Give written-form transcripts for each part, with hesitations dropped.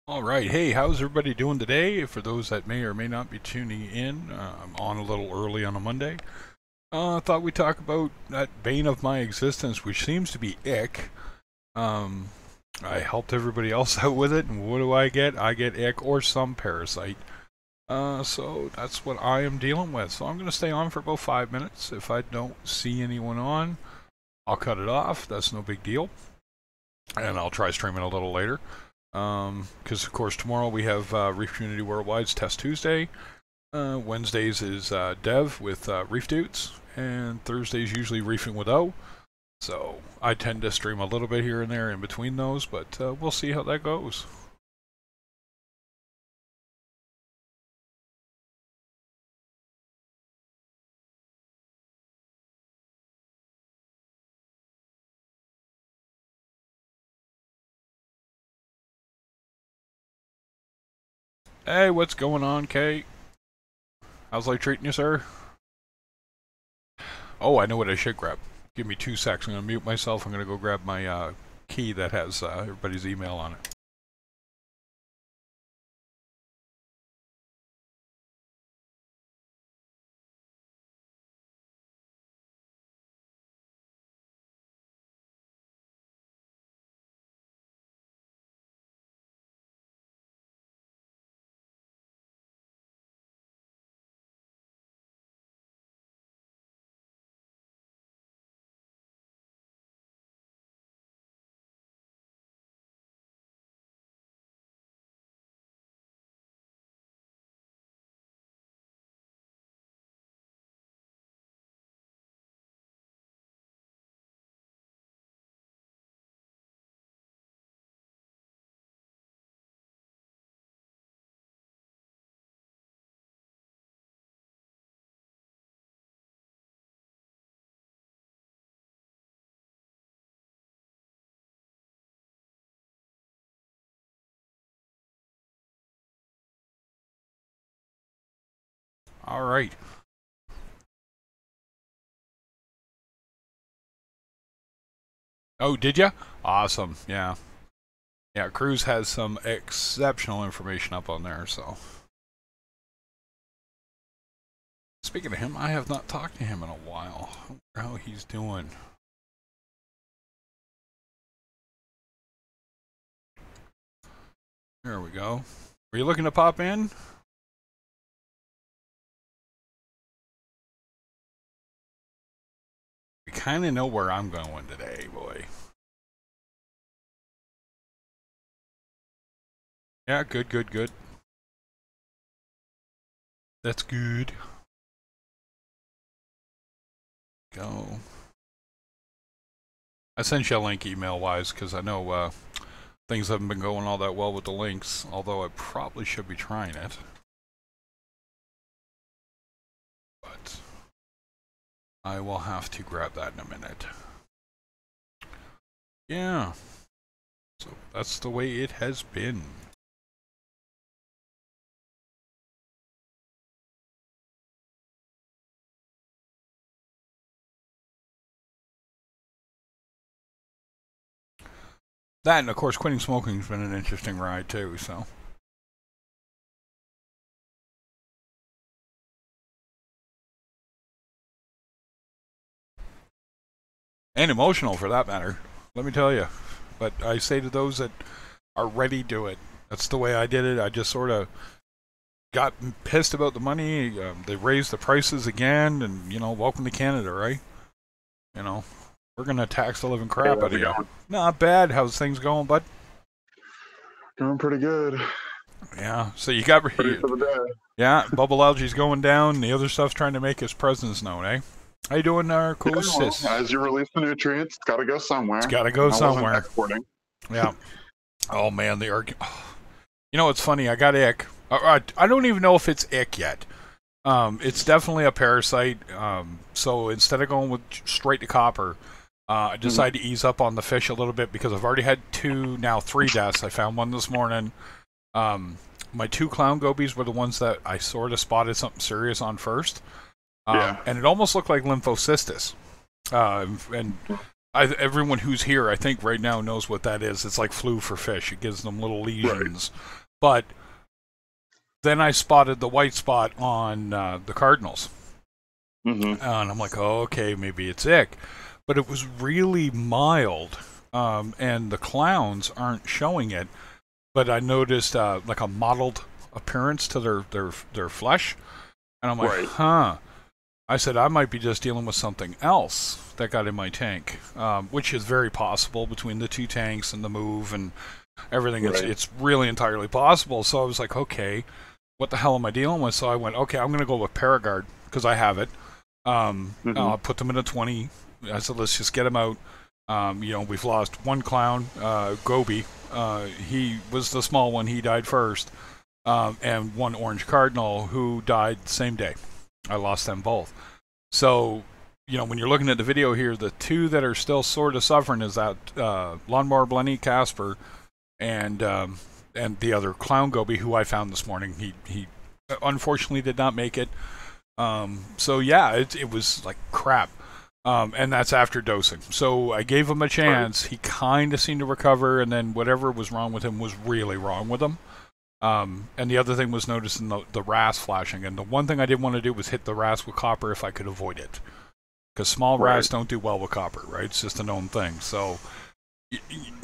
All right. Hey, how's everybody doing today? For those that may or may not be tuning in, I'm on a little early on a Monday. I thought we'd talk about that bane of my existence, which seems to be ick. Um, I helped everybody else out with it, and what do I get? I get ick or some parasite. So that's what I am dealing with. So I'm going to stay on for about 5 minutes. If I don't see anyone on, I'll cut it off. That's no big deal. And I'll try streaming a little later. Because of course tomorrow we have Reef Community Worldwide's Test Tuesday. Wednesdays is Dev with Reef Dudes, and Thursdays usually Reefing with O. So I tend to stream a little bit here and there in between those, but we'll see how that goes. Hey, what's going on, Kate? How's life treating you, sir? Oh, I know what I should grab. Give me 2 seconds. I'm going to mute myself. I'm going to go grab my key that has everybody's email on it. All right. Oh, did ya? Awesome. Yeah. Yeah, Cruz has some exceptional information up on there, so. Speaking of him, I have not talked to him in a while. I wonder how he's doing. There we go. Are you looking to pop in? We kind of know where I'm going today, boy. Yeah, good, good, good. That's good. Go. I sent you a link email-wise because I know things haven't been going all that well with the links, although I probably should be trying it. But I will have to grab that in a minute. Yeah. So that's the way it has been. That, and of course, quitting smoking's been an interesting ride too, so. And emotional for that matter, let me tell you. But I say to those that are ready, do it. That's the way I did it. I just sort of got pissed about the money. They raised the prices again, and, you know, welcome to Canada, right? You know, we're going to tax the living crap out of you. Not bad. How's things going, bud? Going pretty good. Yeah, so you got ready for the day. Yeah, bubble algae's going down. The other stuff's trying to make its presence known, eh? How you doing, cool sis? Well, as you release the nutrients, it's got to go somewhere. It's got to go somewhere. Exporting. Yeah. Oh man, the You know, it's funny. I got ick. I don't even know if it's ick yet. It's definitely a parasite. So instead of going with straight to copper, I decided to ease up on the fish a little bit because I've already had 2, now 3 deaths. I found one this morning. My 2 clown gobies were the ones that I sort of spotted something serious on first. And it almost looked like lymphocystis. And everyone who's here, I think right now knows what that is. It's like flu for fish. It gives them little lesions. Right. But then I spotted the white spot on the cardinals. And I'm like, oh, okay, maybe it's ick. But it was really mild, and the clowns aren't showing it. But I noticed like a mottled appearance to their flesh. And I'm like, huh. I said, I might be just dealing with something else that got in my tank, which is very possible between the two tanks and the move and everything. Right. It's really entirely possible. So I was like, okay, what the hell am I dealing with? So I went, okay, I'm going to go with Paragard because I have it. I'll put them in a 20. I said, let's just get them out. We've lost one clown, Gobi. He was the small one. He died first. And one orange cardinal who died the same day. I lost them both. So, when you're looking at the video here, the two that are still sort of suffering is that Lawnmower Blenny Casper and the other clown Gobi who I found this morning. He unfortunately did not make it. So yeah, it was like crap. And that's after dosing. So I gave him a chance. He kind of seemed to recover, and then whatever was wrong with him was really wrong with him. And the other thing was noticing the RAS flashing. And the one thing I didn't want to do was hit the RAS with copper if I could avoid it. Because small RAS don't do well with copper, right? It's just a known thing. So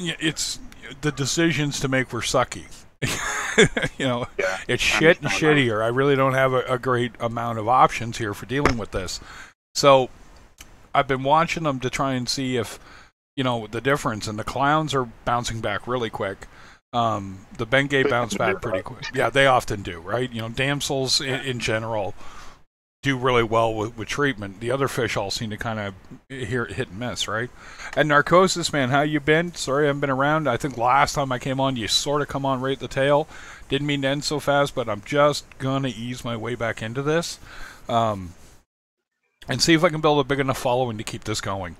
it's the decisions to make were sucky. It's shit and shittier. I really don't have a great amount of options here for dealing with this. So I've been watching them to try and see if, the difference. And the clowns are bouncing back really quick. The Bengay bounce back pretty quick. Yeah, they often do, right? Damsels in general do really well with treatment. The other fish all seem to kind of hit and miss, right? And Narcosis, man, how you been? Sorry I haven't been around. I think last time I came on, you sort of come on right at the tail. Didn't mean to end so fast, but I'm just going to ease my way back into this. And see if I can build a big enough following to keep this going.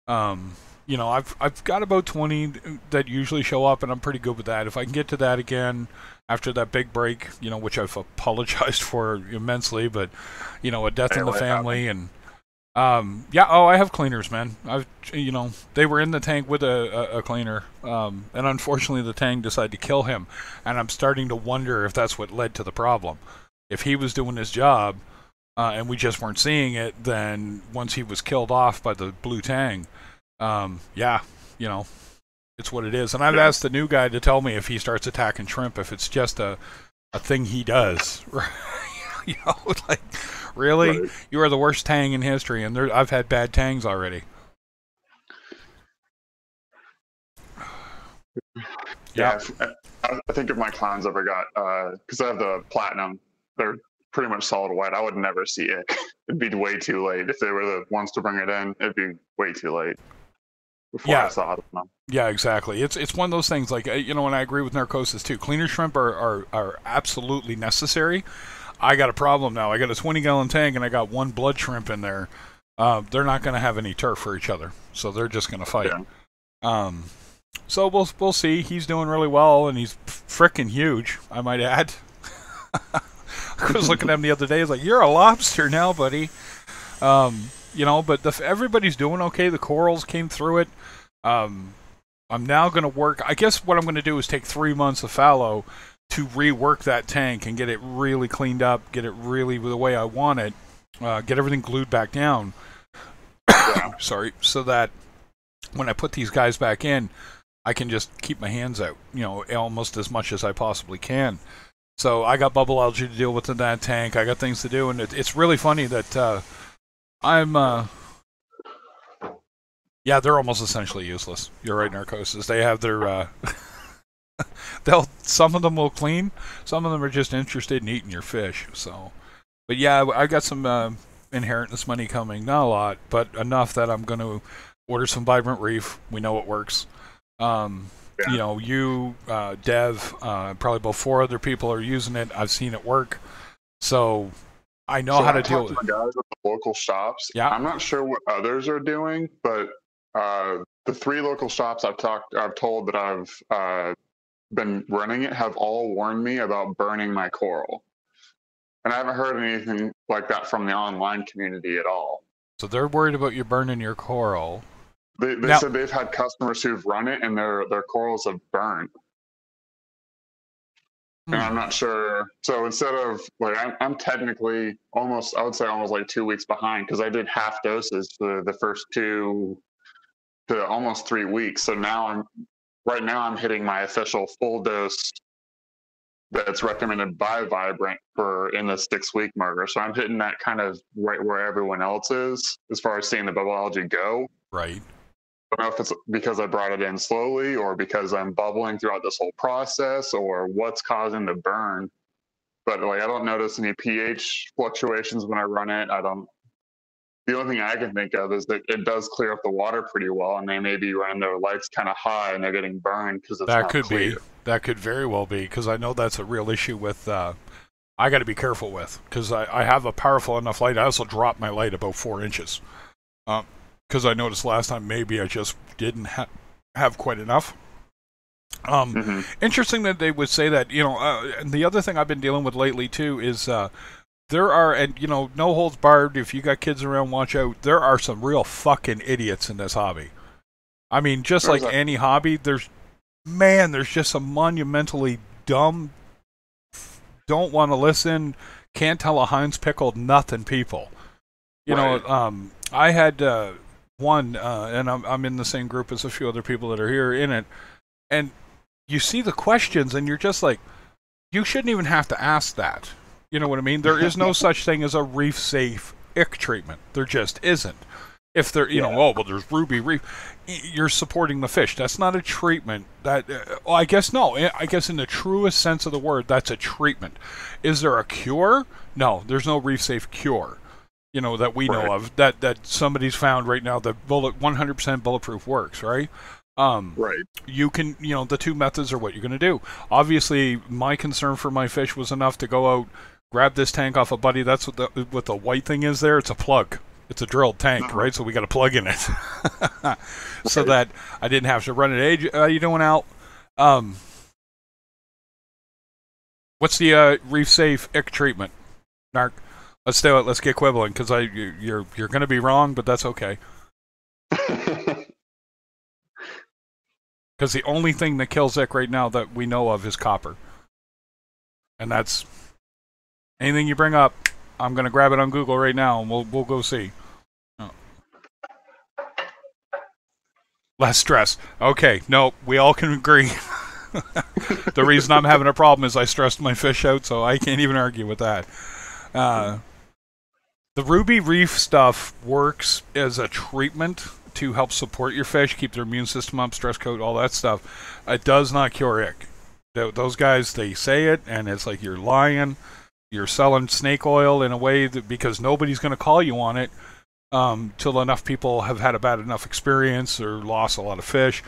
I've got about 20 that usually show up, and I'm pretty good with that. If I can get to that again after that big break, which I've apologized for immensely, but, a death in the family and, I have cleaners, man. They were in the tank with a cleaner, and unfortunately the tank decided to kill him, and I'm starting to wonder if that's what led to the problem. If he was doing his job, and we just weren't seeing it, then once he was killed off by the blue tang, it's what it is. And I've asked the new guy to tell me if he starts attacking shrimp, if it's just a thing he does. Like, really? Right. You are the worst tang in history, and I've had bad tangs already. Yeah, I think if my clowns ever got, because I have the platinum, they're pretty much solid white. I would never see it. It'd be way too late. If they were the ones to bring it in, it'd be way too late. Before I saw them. Yeah, exactly. It's one of those things, like, and I agree with Narcosis too. Cleaner shrimp are absolutely necessary. I got a problem now. I got a 20-gallon tank and I got one blood shrimp in there. They're not going to have any turf for each other, so they're just going to fight. Yeah. So we'll see. He's doing really well, and he's frickin' huge, I might add. I was looking at him the other day. I was like, "You're a lobster now, buddy." But everybody's doing okay. The corals came through it. I'm now going to work. I guess what I'm going to do is take 3 months of fallow to rework that tank and get it really cleaned up, get it really the way I want it, get everything glued back down. Sorry, so that when I put these guys back in, I can just keep my hands out, almost as much as I possibly can. So I got bubble algae to deal with in that tank. I got things to do, and it's really funny that they're almost essentially useless. You're right, Narcosis. They have their some of them will clean, some of them are just interested in eating your fish. So, but yeah, I got some inheritance money coming. Not a lot, but enough that I'm going to order some Vibrant Reef. We know it works. Dev, probably about 4 other people are using it. I've seen it work, so I know how to deal with it. The guys at the local shops. Yeah, I'm not sure what others are doing, but the 3 local shops I've told that I've been running it have all warned me about burning my coral, and I haven't heard anything like that from the online community at all. So they're worried about you burning your coral. They Now, said they've had customers who've run it and their corals have burned. And I'm not sure. So instead of like, I'm technically almost, I would say almost like 2 weeks behind because I did half doses for the first 2 to almost 3 weeks. So now right now I'm hitting my official full dose that's recommended by Vibrant for in the 6 week marker. So I'm hitting that kind of right where everyone else is as far as seeing the bubble go. right. I don't know if it's because I brought it in slowly or because I'm bubbling throughout this whole process or what's causing the burn. But like I don't notice any pH fluctuations when I run it. I don't. The only thing I can think of is that it does clear up the water pretty well, and they may be running their lights kind of high and they're getting burned because it's That not could clear. be. That could very well be, because I know that's a real issue with. I got to be careful with, because I have a powerful enough light. I also dropped my light about 4 inches, because I noticed last time maybe I just didn't have quite enough. Interesting that they would say that. And the other thing I've been dealing with lately too is there are, and no holds barred. If you got kids around, watch out. There are some real fucking idiots in this hobby. I mean, just like any hobby, there's just some monumentally dumb, don't want to listen, can't tell a Heinz pickle nothing people. I had one, and I'm in the same group as a few other people that are here in it, and you see the questions, and you're just like, you shouldn't even have to ask that. You know what I mean? There is no such thing as a reef safe ick treatment. There just isn't. If there, there's Ruby Reef. You're supporting the fish. That's not a treatment. I guess no. I guess in the truest sense of the word, that's a treatment. Is there a cure? No, there's no reef safe cure. That we know of. That somebody's found right now that 100% bulletproof works. Right. Right. You can, the two methods are what you're going to do. Obviously, my concern for my fish was enough to go out, grab this tank off a buddy. That's what the white thing is there. It's a plug. It's a drilled tank, right? So we got a plug in it, so that I didn't have to run it. Hey, how you doing, Al? What's the reef safe ick treatment, Narc? Let's do it. Let's get quibbling, because you're going to be wrong, but that's okay. Because the only thing that kills ick right now that we know of is copper, and that's anything you bring up. I'm going to grab it on Google right now, and we'll go see. Oh. Less stress. Okay, no, we all can agree. The reason I'm having a problem is I stressed my fish out, so I can't even argue with that. The Ruby Reef stuff works as a treatment to help support your fish, keep their immune system up, stress coat, all that stuff. It does not cure ick. Those guys, they say it, and it's like you're lying. You're selling snake oil in a way that, because nobody's going to call you on it till enough people have had a bad enough experience or lost a lot of fish,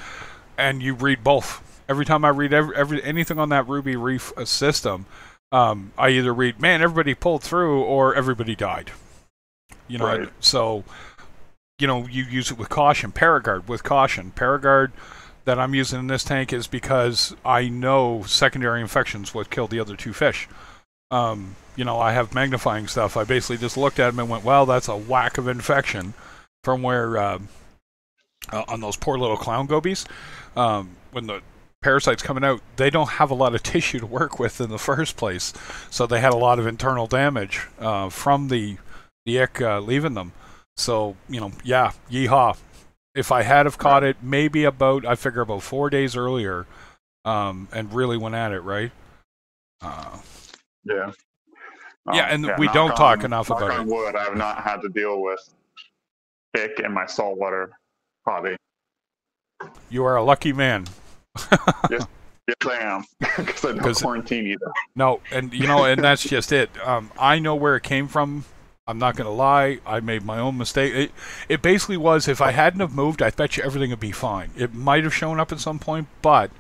and you read both. Every time I read anything on that Ruby Reef system, I either read, man, everybody pulled through, or everybody died. Right. So, you use it with caution. Paragard with caution. Paragard that I'm using in this tank is because I know secondary infections would kill the other two fish. I have magnifying stuff. I basically just looked at them and went, well, that's a whack of infection from where, on those poor little clown gobies, when the parasite's coming out, they don't have a lot of tissue to work with in the first place. So they had a lot of internal damage from the ick leaving them. So, yeehaw. If I had have caught it, maybe I figure about 4 days earlier, and really went at it, right? Yeah. We don't talk enough about it. On wood, I have not had to deal with ick in my saltwater hobby. You are a lucky man. Yes, I am. Because I don't quarantine either. No, and that's just it. I know where it came from. I'm not going to lie. I made my own mistake. It basically was, if I hadn't have moved, I bet you everything would be fine. It might have shown up at some point, but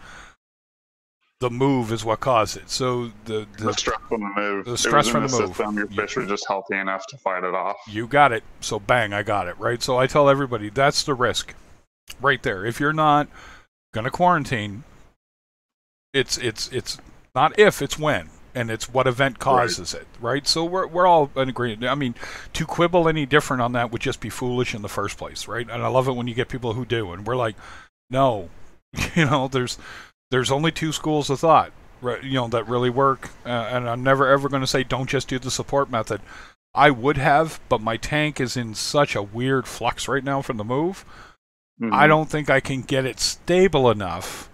the move is what caused it. So the stress from the move. The stress from the move. System, your fish were just healthy enough to fight it off. You got it. So bang, I got it, right? So I tell everybody, that's the risk right there. If you're not going to quarantine, it's not if, it's when. and it's what event causes it, right? So we're all in agreement. I mean, to quibble any different on that would just be foolish in the first place, right? And I love it when you get people who do, and we're like, no, there's only two schools of thought, right? That really work, and I'm never ever going to say don't just do the support method. I would have, but my tank is in such a weird flux right now from the move. I don't think I can get it stable enough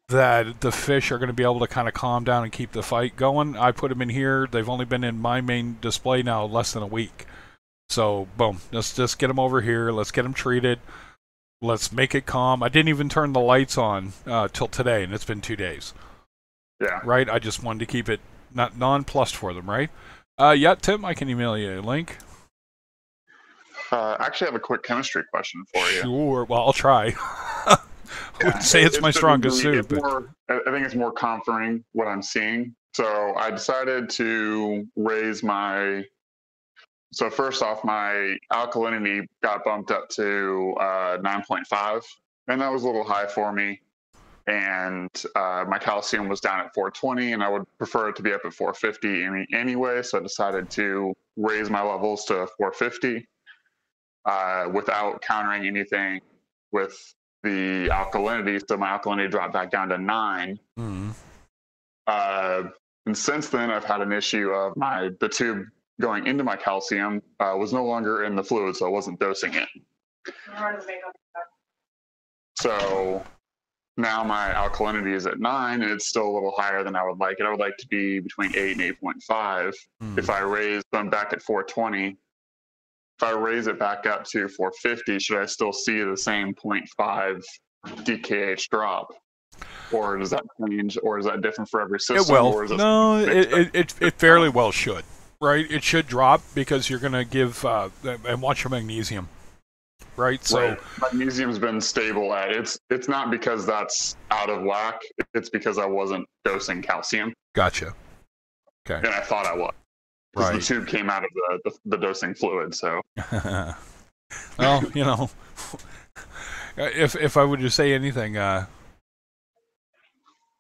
that the fish are going to be able to kind of calm down and keep the fight going. I put them in here. They've only been in my main display now less than a week. So, boom, let's just get them over here. Let's get them treated. Let's make it calm. I didn't even turn the lights on till today, and it's been 2 days. Yeah. Right? I just wanted to keep it not nonplussed for them, right? Yeah, Tim, I can email you a link. I actually have a quick chemistry question for you. Sure. Well, I'll try. I wouldn't say it's my strongest suit. I think it's more comforting what I'm seeing. So I decided to raise my... So first off, my alkalinity got bumped up to 9.5, and that was a little high for me. And my calcium was down at 420, and I would prefer it to be up at 450 anyway, so I decided to raise my levels to 450 without countering anything with the alkalinity, so my alkalinity dropped back down to 9. And since then, I've had an issue of the tube going into my calcium was no longer in the fluid, so I wasn't dosing it. So now my alkalinity is at 9, and it's still a little higher than I would like it. I would like to be between 8 and 8.5. If I raise them back at 420, if I raise it back up to 450, should I still see the same 0.5 DKH drop? Or does that change, or is that different for every system? It will. Or is it no, it fairly well should. Right? It should drop because you're going to give, and watch your magnesium. Right? So magnesium's been stable at, it's not because that's out of whack, it's because I wasn't dosing calcium. Gotcha. Okay. And I thought I was. Because the tube came out of the dosing fluid, so. Well, if I would just say anything, oh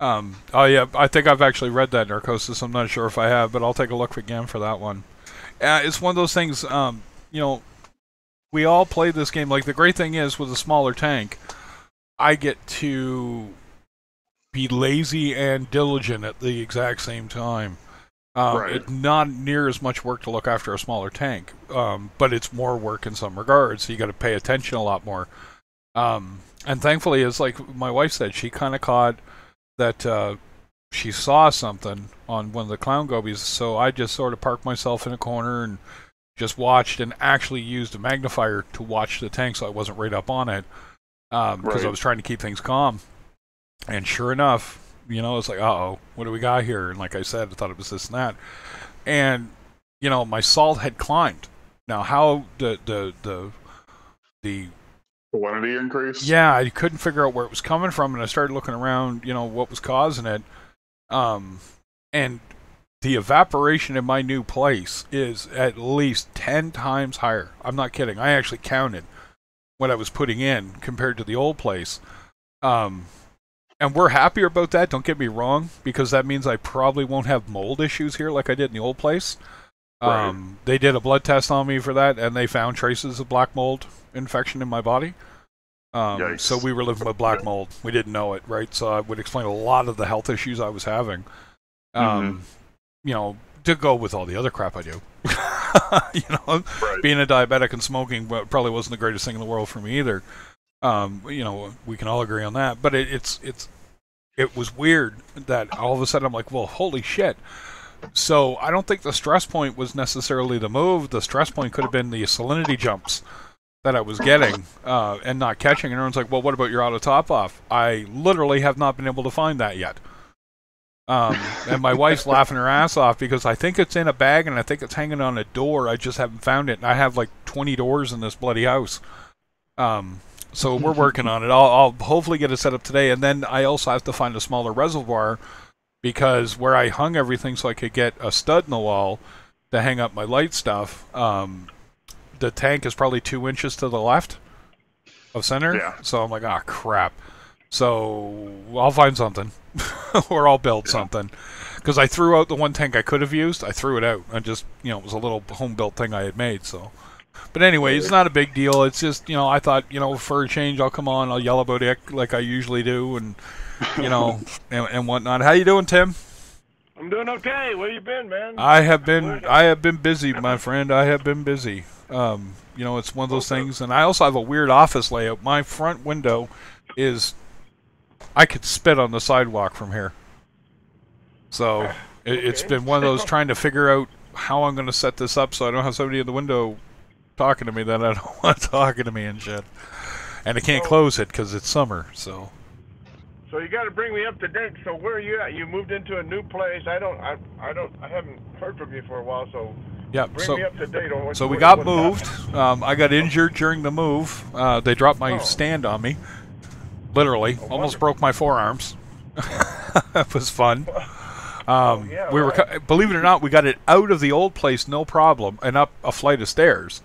yeah, I think I've actually read that Narcosis. I'm not sure if I have, but I'll take a look again for that one. It's one of those things, we all play this game. Like, the great thing is, with a smaller tank, I get to be lazy and diligent at the exact same time. It's not near as much work to look after a smaller tank, but it's more work in some regards, so you got to pay attention a lot more. And thankfully, it's like my wife said, she kind of caught that she saw something on one of the clown gobies, so I just sort of parked myself in a corner and just watched, and actually used a magnifier to watch the tank so I wasn't right up on it, because I was trying to keep things calm. And sure enough, it's like, uh-oh, what do we got here? And like I said, I thought it was this and that. And, my salt had climbed. Now, how the salinity increase? Yeah, I couldn't figure out where it was coming from, and I started looking around, what was causing it. And the evaporation in my new place is at least 10 times higher. I'm not kidding. I actually counted what I was putting in compared to the old place. And we're happier about that, don't get me wrong, because that means I probably won't have mold issues here like I did in the old place. They did a blood test on me for that, and they found traces of black mold infection in my body. So we were living with black mold. We didn't know it, right? So I would explain a lot of the health issues I was having. To go with all the other crap I do. Being a diabetic and smoking probably wasn't the greatest thing in the world for me either. We can all agree on that, but it was weird that all of a sudden I'm like, well, holy shit. So I don't think the stress point was necessarily the move. The stress point could have been the salinity jumps that I was getting and not catching. And everyone's like, well, what about your auto top off? I literally have not been able to find that yet. And my wife's laughing her ass off because I think it's in a bag and I think it's hanging on a door. I just haven't found it. And I have like 20 doors in this bloody house. So we're working on it. I'll hopefully get it set up today. And then I also have to find a smaller reservoir because where I hung everything so I could get a stud in the wall to hang up my light stuff, the tank is probably 2 inches to the left of center. Yeah. So I'm like, ah, crap. So I'll find something. or I'll build something. Because I threw out the one tank I could have used. I threw it out. I just, it was a little home-built thing I had made, so. But anyway, it's not a big deal. It's just, I thought, for a change, I'll come on, I'll yell about it like I usually do, and, and whatnot. How you doing, Tim? I'm doing okay. Where you been, man? I have been busy, my friend. I have been busy. It's one of those things, and I also have a weird office layout. My front window is, I could spit on the sidewalk from here. So it's been one of those trying to figure out how I'm going to set this up so I don't have somebody in the window talking to me that I don't want talking to me and shit. And I can't close it because it's summer. So you got to bring me up to date. So where are you at? You moved into a new place. I haven't heard from you for a while. So yeah, bring me up to date on what. So we got moved. I got injured during the move. They dropped my stand on me. Literally, almost broke my forearms. That was fun. We were, believe it or not, we got it out of the old place, no problem, and up a flight of stairs.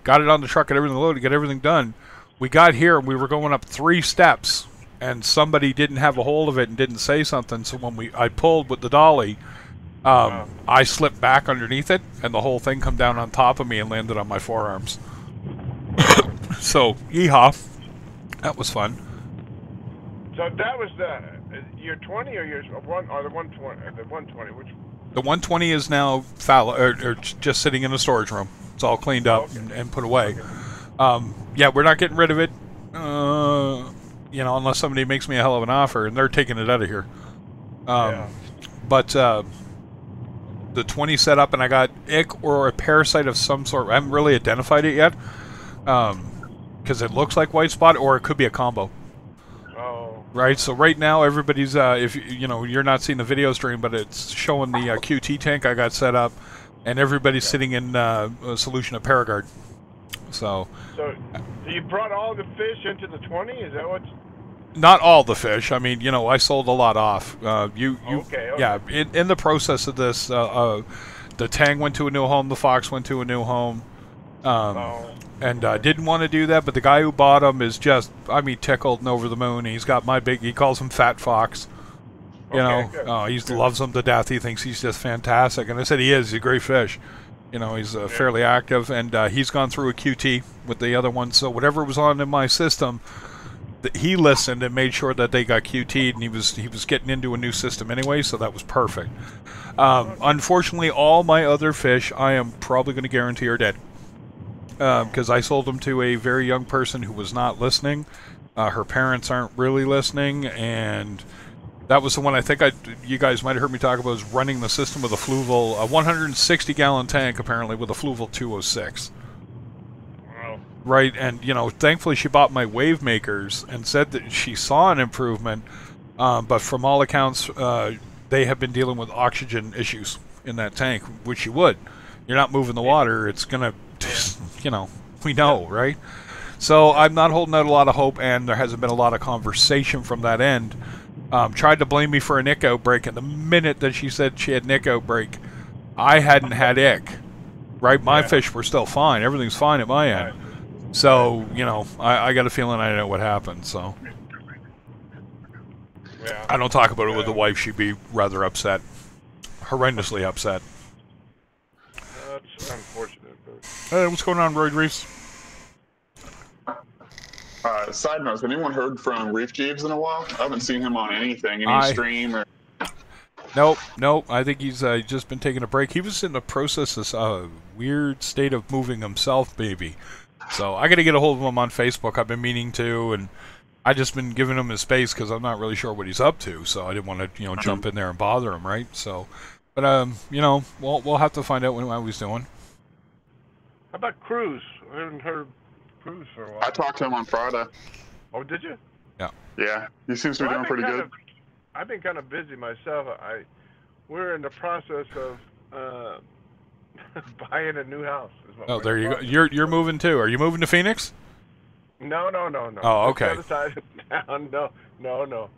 Got it on the truck, got everything loaded, got everything done. We got here, and we were going up 3 steps, and somebody didn't have a hold of it and didn't say something. So when I pulled with the dolly, I slipped back underneath it, and the whole thing come down on top of me and landed on my forearms. So, yeehaw. That was fun. So that was your 20 or your one or the 120? The 120, which? The 120 is now fallow, or just sitting in a storage room. It's all cleaned up and put away. Yeah, we're not getting rid of it. Unless somebody makes me a hell of an offer, and they're taking it out of here. But the 20 set up, and I got ick or a parasite of some sort. I haven't really identified it yet, because it looks like white spot, or it could be a combo. Right, so right now everybody's, if you're not seeing the video stream, but it's showing the QT tank I got set up, and everybody's sitting in a solution of Paragard. So you brought all the fish into the 20? Is that what? Not all the fish. I mean, I sold a lot off. Okay. Yeah, in the process of this, the Tang went to a new home, the Fox went to a new home. And didn't want to do that, but the guy who bought him is just, tickled and over the moon. He's got he calls him Fat Fox. He loves him to death. He thinks he's just fantastic. And I said he is. He's a great fish. He's fairly active, and he's gone through a QT with the other one. So whatever was on in my system, he listened and made sure that they got QT'd, and he was getting into a new system anyway, so that was perfect. Unfortunately, all my other fish, I am probably going to guarantee are dead. Because I sold them to a very young person who was not listening. Her parents aren't really listening, and that was the one I think you guys might have heard me talk about, is running the system with a Fluval, a 160-gallon tank, apparently, with a Fluval 206. Wow. Right, and, thankfully she bought my wave makers and said that she saw an improvement, but from all accounts, they have been dealing with oxygen issues in that tank, which you would. You're not moving the water, it's going to... we know, right? So I'm not holding out a lot of hope, and there hasn't been a lot of conversation from that end. Tried to blame me for an ick outbreak, and the minute that she said she had an ick outbreak, I hadn't had ick. Right? My fish were still fine. Everything's fine at my end. So, I got a feeling I know what happened, so. I don't talk about it with the wife. She'd be rather upset. Horrendously upset. That's unfortunate. Hey, what's going on, Royd Reefs? Side note, has anyone heard from Reef Jeeves in a while? I haven't seen him on anything, any stream or... Nope. I think he's just been taking a break. He was in the process of weird state of moving himself, maybe. So I got to get a hold of him on Facebook. I've been meaning to, and I just been giving him his space because I'm not really sure what he's up to. So I didn't want to, jump in there and bother him, right? So, but we'll have to find out what he's doing. How about Cruz? I haven't heard Cruz for a while. I talked to him on Friday. Oh, did you? Yeah. Yeah, he seems to be doing pretty good. I've been kind of busy myself. We're in the process of buying a new house. Oh, there you go. You're moving too. Are you moving to Phoenix? No. Oh, okay. No.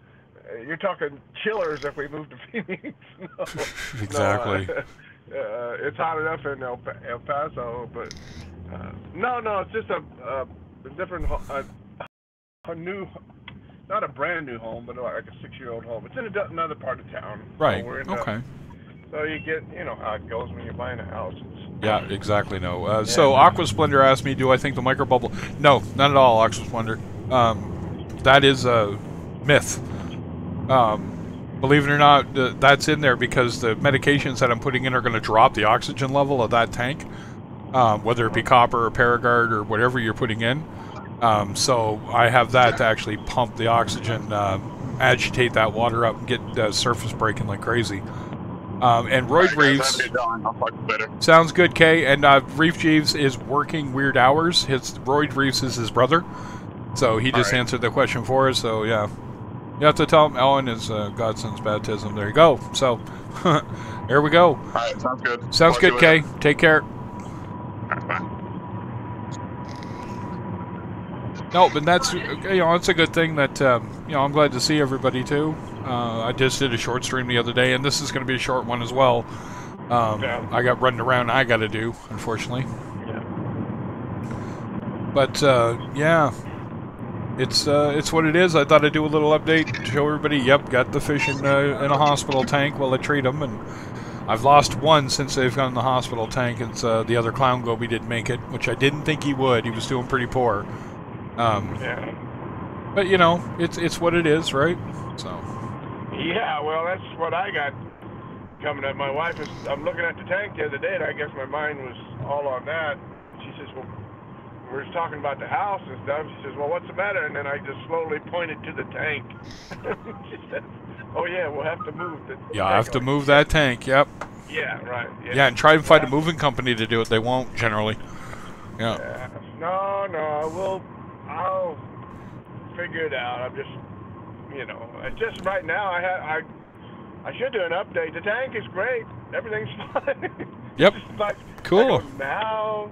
You're talking chillers if we move to Phoenix. No. Exactly. No, it's hot enough in El Paso, but no, it's just a different, a new not a brand new home, but like a 6-year-old home. It's in another part of town. Right. So we're in Okay. so you get, you know how it goes when you're buying a house. Yeah, exactly. No. So Aqua Splendor asked me, do I think the microbubble? No, not at all, Aqua Splendor. That is a myth. Believe it or not, that's in there because the medications that I'm putting in are going to drop the oxygen level of that tank, whether it be copper or Paragard or whatever you're putting in. So I have that to actually pump the oxygen, agitate that water up, and get surface breaking like crazy. And Royd Reeves. Sounds good, Kay. And Reef Jeeves is working weird hours. Royd Reeves is his brother. So he just answered the question for us. So, yeah. You have to tell him Ellen is Godson's baptism. There you go. So, there we go. All right, sounds good. Sounds good, Kay. Take care. Bye. No, but that's, you know, it's a good thing that, you know, I'm glad to see everybody, too. I just did a short stream the other day, and this is going to be a short one as well. I got running around I got to do, unfortunately. Yeah. But, yeah. It's what it is. I thought I'd do a little update to show everybody, yep, got the fish in a hospital tank while I treat them, and I've lost one since they've gone in the hospital tank. It's the other clown goby didn't make it, which I didn't think he would. He was doing pretty poor. Yeah. But, you know, it's what it is, right? So. Yeah, well, that's what I got coming up. My wife I'm looking at the tank the other day, and I guess my mind was all on that. She says, well, we're just talking about the house and stuff. She says, well, what's the matter? And then I just slowly pointed to the tank. She said, oh, yeah, we'll have to move the Yeah, I have to move that tank, yep. Yeah, right. Yeah, and try and find a moving company to do it. They won't, generally. Yeah. No, I'll figure it out. I'm just, you know, it's just right now I should do an update. The tank is great. Everything's fine. Yep. But cool. Now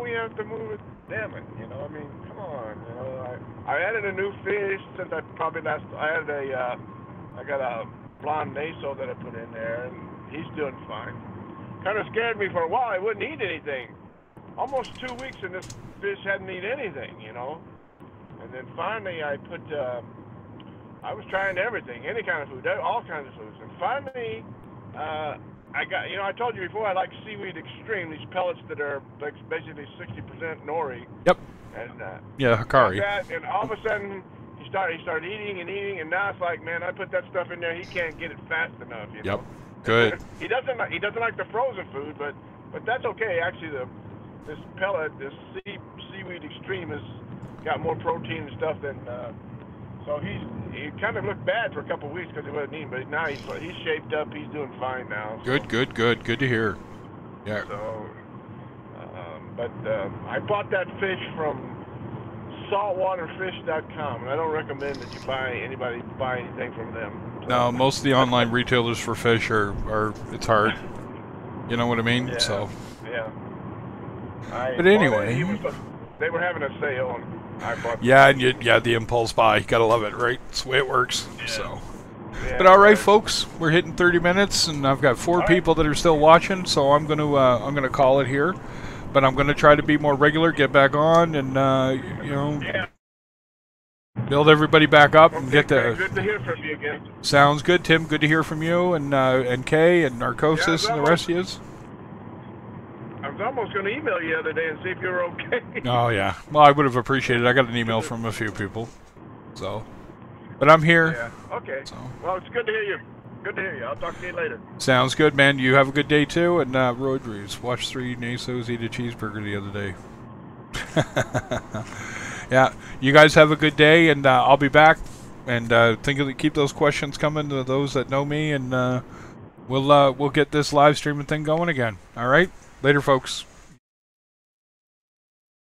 we have to move it. Damn it, you know. I mean, come on. You know, I added a new fish since I got a blonde naso that I put in there, and he's doing fine. Kind of scared me for a while. I wouldn't eat anything. Almost 2 weeks, and this fish hadn't eaten anything, you know. And then finally, I was trying everything, any kind of food, all kinds of foods. And finally, I got, you know, I told you before, I like Seaweed Extreme, these pellets that are like basically 60% nori. Yep. And yeah, Hikari. And all of a sudden, he started eating, and now it's like, man, I put that stuff in there, he can't get it fast enough, you know. Yep. Good. He doesn't like the frozen food, but that's okay. Actually, this pellet, this Seaweed Extreme, has got more protein and stuff than. So he kind of looked bad for a couple of weeks because he wasn't eating, but now he's shaped up. He's doing fine now. So. Good to hear. Yeah. So, I bought that fish from saltwaterfish.com, and I don't recommend that anybody buy anything from them. So. No, most of the online retailers for fish are it's hard. You know what I mean? Yeah. So. Yeah. But anyway. They were having a sale, and I bought. Yeah, and the impulse buy. You gotta love it, right? That's the way it works. Yeah. So. Yeah, but all right, folks, we're hitting 30 minutes, and I've got 4 people that are still watching, so I'm gonna call it here. But I'm gonna try to be more regular, get back on, and you know, build everybody back up and get the. Good to hear from you again. Sounds good, Tim. Good to hear from you, and Kay and Narcosis and the rest of you. I was almost going to email you the other day and see if you were okay. Oh, yeah. Well, I would have appreciated it. I got an email from a few people. So, but I'm here. Yeah, okay. So. Well, it's good to hear you. Good to hear you. I'll talk to you later. Sounds good, man. You have a good day, too. And Road Reeves, watched 3 Nasos eat a cheeseburger the other day. Yeah, you guys have a good day, and I'll be back. And keep those questions coming to those that know me, and we'll get this live streaming thing going again. All right? Later, folks.